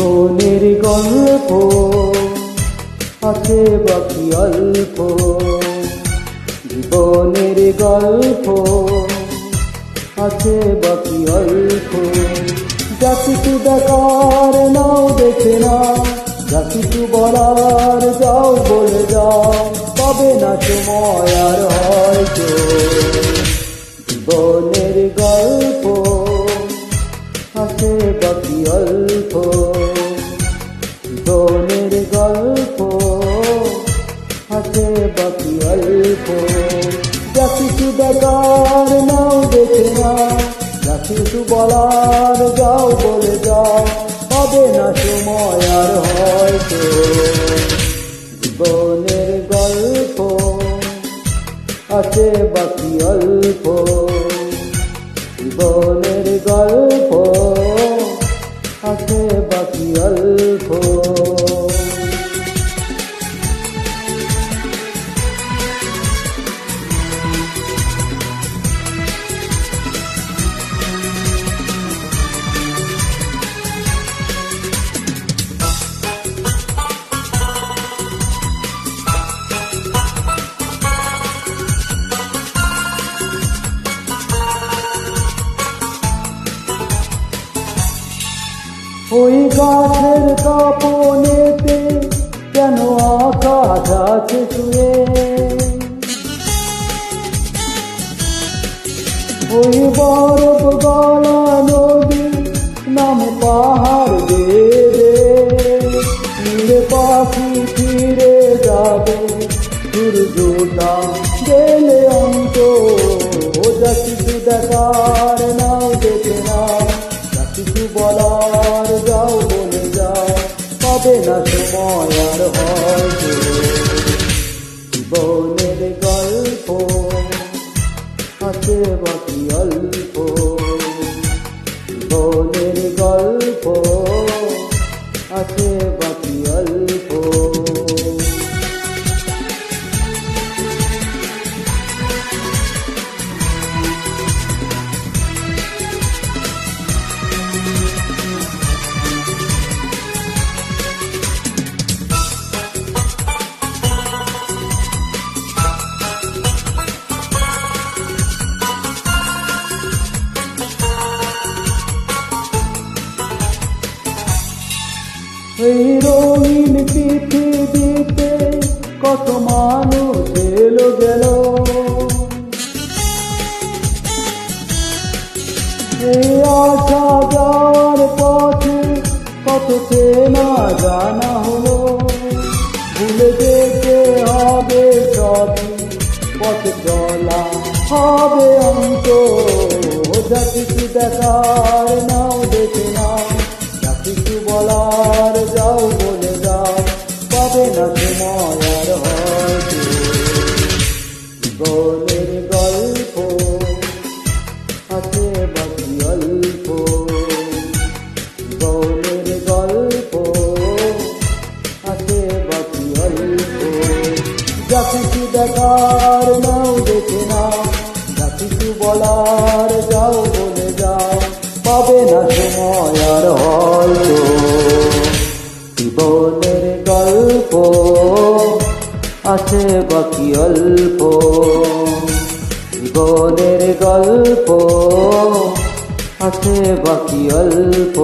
জীবনের গল্প আছে বাকি অল্প, জীবনের গল্প আছে বাকি অল্প। যা কিছু দেখার নাও দেখে না, যা কিছু বলার যাও বলে যাও, পাবে না সময় আর হয়তো। জীবনের গল্প আছে বাকি অল্প, জীবনের গল্প আছে বাকি অল্প। যা কিছু দেখার নাও দেখে না, যা কিছু বলার যাও বলে যাও, পাবে না সময় আর হয়তো। জীবনের গল্প আছে বাকি অল্প, জীবনের গল্প আছে বাকি অল্প। ওই গাছের কাপনেতে কেন আকাশ আছে শুয়ে, ওই বরফ গলা নদী নাম পাহাড় বেয়ে, নীলে পাখি ফিরে যাবে সূর্যটা গেলে অন্ত। যা কিছু দেখার নাও দেখে না, যা কিছু বলার যাও বলে যাও, পাবে না সময় আর হয়তো। জীবনের গল্প আছে বাকি অল্প, জীবনের গল্প আছে বাকি অল্প। এই রঙিন পৃথিবীতে কত মানুষ এলো গেল, এই আসা যাওয়ার পথে কত চেনা জানা হলো। ভুলে যেতে হবে সবই, পথে চলা হবে অন্ত। যা কিছু দেখার নাও দেখে নাও, যা কিছু বলার যাও বলে যাও, পাবে না সময় আর হয়তো। জীবনের গল্প আছে বাকি অল্প, জীবনের গল্প আছে বাকি অল্প। যা কিছু দেখার নাও দেখে নাও, যা কিছু বলার যাও বলে যাও, পাবে না সময় আর হয়তো। জীবনের গল্প আছে বাকি অল্প, জীবনের গল্প আছে বাকি অল্প।